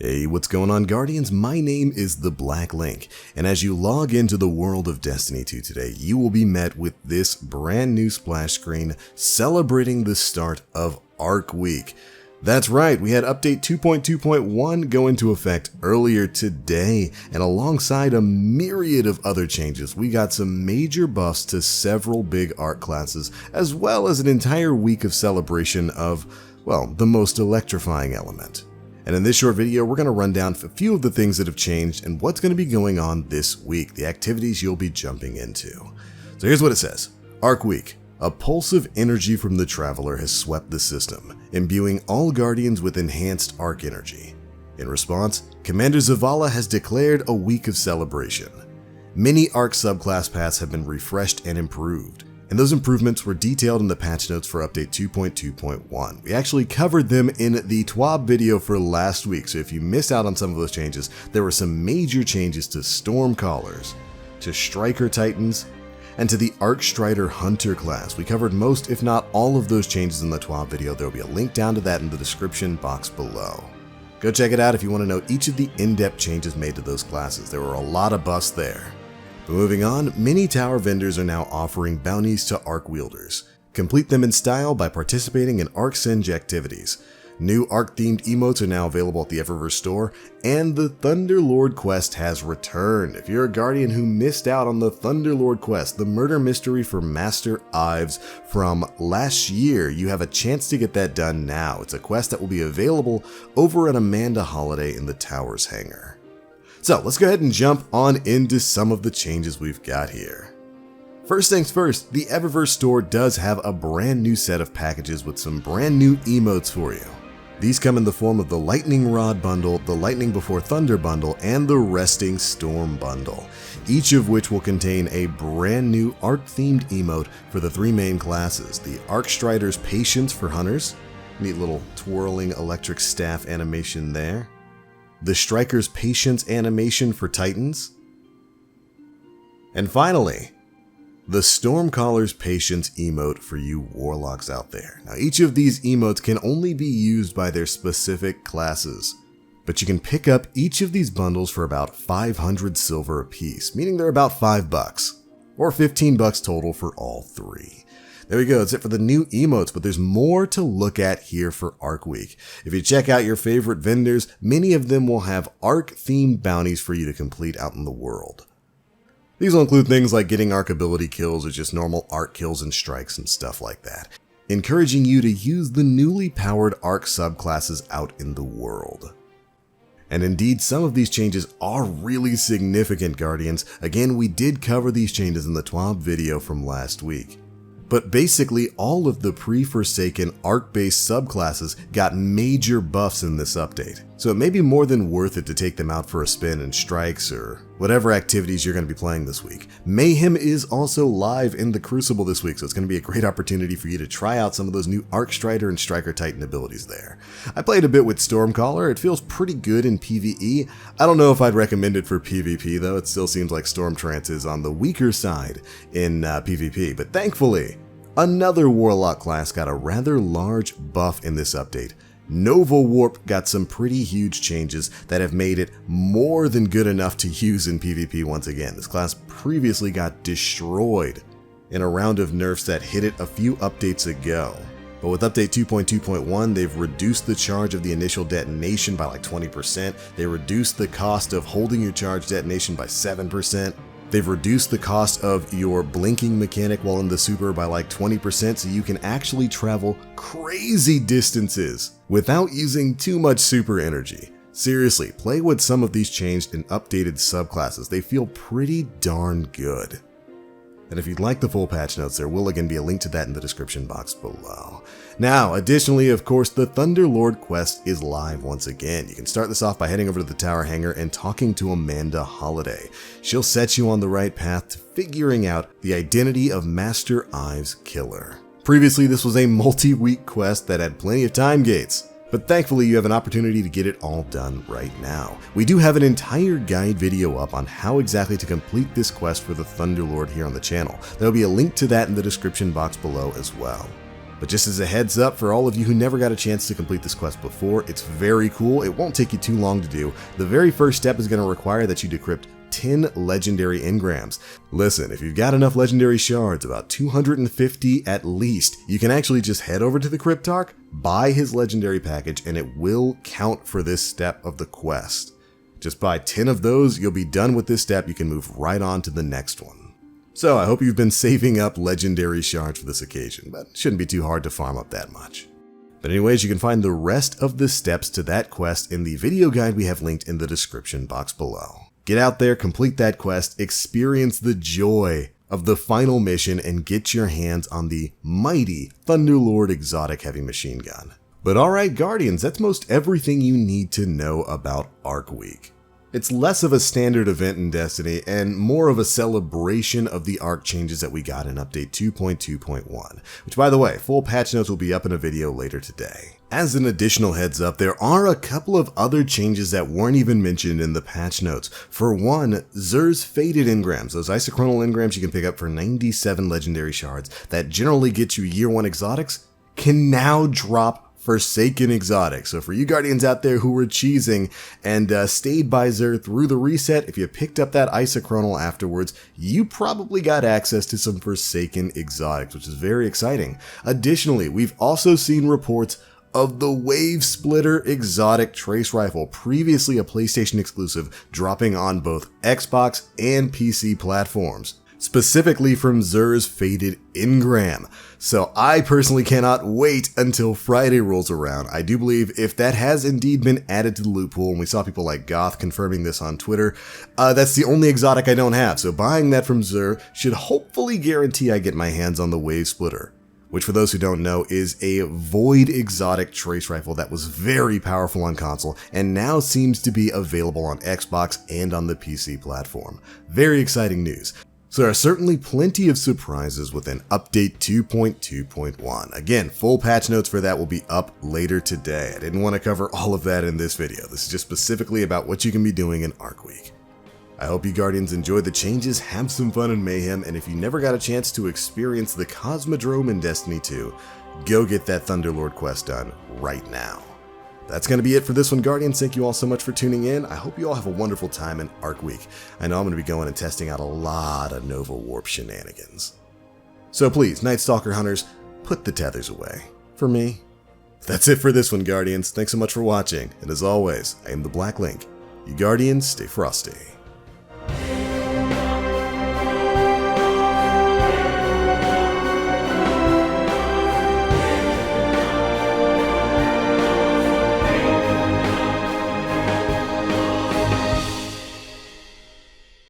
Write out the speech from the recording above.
Hey, what's going on, Guardians? My name is the Black Link, and as you log into the world of Destiny 2 today, you will be met with this brand new splash screen celebrating the start of Arc Week. That's right, we had update 2.2.1 go into effect earlier today, and alongside a myriad of other changes, we got some major buffs to several big Arc classes, as well as an entire week of celebration of, well, the most electrifying element. And in this short video, we're going to run down a few of the things that have changed and what's going to be going on this week, the activities you'll be jumping into. So here's what it says. Arc Week. A pulse of energy from the Traveler has swept the system, imbuing all Guardians with enhanced Arc energy. In response, Commander Zavala has declared a week of celebration. Many Arc subclass paths have been refreshed and improved, and those improvements were detailed in the patch notes for update 2.2.1. We actually covered them in the TWAB video for last week, so if you missed out on some of those changes, there were some major changes to Stormcallers, to Striker Titans, and to the Arc Strider Hunter class. We covered most, if not all, of those changes in the TWAB video. There will be a link down to that in the description box below. Go check it out if you want to know each of the in-depth changes made to those classes. There were a lot of buffs there. But moving on, many tower vendors are now offering bounties to Arc wielders. Complete them in style by participating in Arc Singe activities. New Arc-themed emotes are now available at the Eververse store, and the Thunderlord quest has returned. If you're a Guardian who missed out on the Thunderlord quest, the murder mystery for Master Ives from last year, you have a chance to get that done now. It's a quest that will be available over at Amanda Holiday in the Towers hangar. So let's go ahead and jump on into some of the changes we've got here. First things first, the Eververse store does have a brand new set of packages with some brand new emotes for you. These come in the form of the Lightning Rod bundle, the Lightning Before Thunder bundle, and the Resting Storm bundle, each of which will contain a brand new Arc-themed emote for the three main classes. The Arc Strider's Patience for Hunters, neat little twirling electric staff animation there. The Striker's Patience animation for Titans. And finally, the Stormcaller's Patience emote for you Warlocks out there. Now, each of these emotes can only be used by their specific classes, but you can pick up each of these bundles for about 500 silver apiece, meaning they're about $5, or $15 total for all three. There we go, that's it for the new emotes, but there's more to look at here for Arc Week. If you check out your favorite vendors, many of them will have Arc-themed bounties for you to complete out in the world. These will include things like getting Arc ability kills or just normal Arc kills and strikes and stuff like that, encouraging you to use the newly powered Arc subclasses out in the world. And indeed, some of these changes are really significant, Guardians. Again, we did cover these changes in the TWAB video from last week. But basically, all of the pre-Forsaken Arc-based subclasses got major buffs in this update, so it may be more than worth it to take them out for a spin in strikes or whatever activities you're going to be playing this week. Mayhem is also live in the Crucible this week, so it's going to be a great opportunity for you to try out some of those new Arc Strider and Striker Titan abilities there. I played a bit with Stormcaller. It feels pretty good in PvE. I don't know if I'd recommend it for PvP though. It still seems like Stormtrance is on the weaker side in PvP, but thankfully, another Warlock class got a rather large buff in this update. Nova Warp got some pretty huge changes that have made it more than good enough to use in PvP once again. This class previously got destroyed in a round of nerfs that hit it a few updates ago. But with update 2.2.1, they've reduced the charge of the initial detonation by like 20%. They reduced the cost of holding your charge detonation by 7%. They've reduced the cost of your blinking mechanic while in the super by like 20%, so you can actually travel crazy distances without using too much super energy. Seriously, play with some of these changed and updated subclasses. They feel pretty darn good. And if you'd like the full patch notes, there will again be a link to that in the description box below. Now, additionally, of course, the Thunderlord quest is live once again. You can start this off by heading over to the Tower Hangar and talking to Amanda Holiday. She'll set you on the right path to figuring out the identity of Master Ives' killer. Previously, this was a multi-week quest that had plenty of time gates, but thankfully you have an opportunity to get it all done right now. We do have an entire guide video up on how exactly to complete this quest for the Thunderlord here on the channel. There will be a link to that in the description box below as well. But just as a heads up for all of you who never got a chance to complete this quest before, it's very cool. It won't take you too long to do. The very first step is going to require that you decrypt 10 legendary engrams. Listen, if you've got enough legendary shards, about 250 at least, you can actually just head over to the Cryptarch, buy his legendary package, and it will count for this step of the quest. Just buy 10 of those, you'll be done with this step, you can move right on to the next one. So I hope you've been saving up legendary shards for this occasion, but it shouldn't be too hard to farm up that much. But anyways, you can find the rest of the steps to that quest in the video guide we have linked in the description box below. Get out there, complete that quest, experience the joy of the final mission, and get your hands on the mighty Thunderlord exotic heavy machine gun. But alright Guardians, that's most everything you need to know about Arc Week. It's less of a standard event in Destiny and more of a celebration of the Arc changes that we got in Update 2.2.1, which by the way, full patch notes will be up in a video later today. As an additional heads up, there are a couple of other changes that weren't even mentioned in the patch notes. For one, Xur's Faded engrams, those isochronal engrams you can pick up for 97 legendary shards that generally get you year 1 exotics, can now drop Forsaken exotic. So for you Guardians out there who were cheesing and stayed by Xur through the reset, if you picked up that isochronal afterwards, you probably got access to some Forsaken exotics, which is very exciting. Additionally, we've also seen reports of the Wave Splitter exotic trace rifle, previously a PlayStation exclusive, dropping on both Xbox and PC platforms, specifically from Xur's Faded engram. So I personally cannot wait until Friday rolls around. I do believe if that has indeed been added to the loot pool, and we saw people like Goth confirming this on Twitter, that's the only exotic I don't have. So buying that from Xur should hopefully guarantee I get my hands on the Wave Splitter, which for those who don't know is a void exotic trace rifle that was very powerful on console and now seems to be available on Xbox and on the PC platform. Very exciting news. So there are certainly plenty of surprises within Update 2.2.1. Again, full patch notes for that will be up later today. I didn't want to cover all of that in this video. This is just specifically about what you can be doing in Arc Week. I hope you Guardians enjoyed the changes, have some fun in Mayhem, and if you never got a chance to experience the Cosmodrome in Destiny 2, go get that Thunderlord quest done right now. That's going to be it for this one, Guardians. Thank you all so much for tuning in. I hope you all have a wonderful time in Arc Week. I know I'm going to be going and testing out a lot of Nova Warp shenanigans. So please, Night Stalker hunters, put the tethers away. For me. That's it for this one, Guardians. Thanks so much for watching, and as always, I am the Black Link. You Guardians, stay frosty.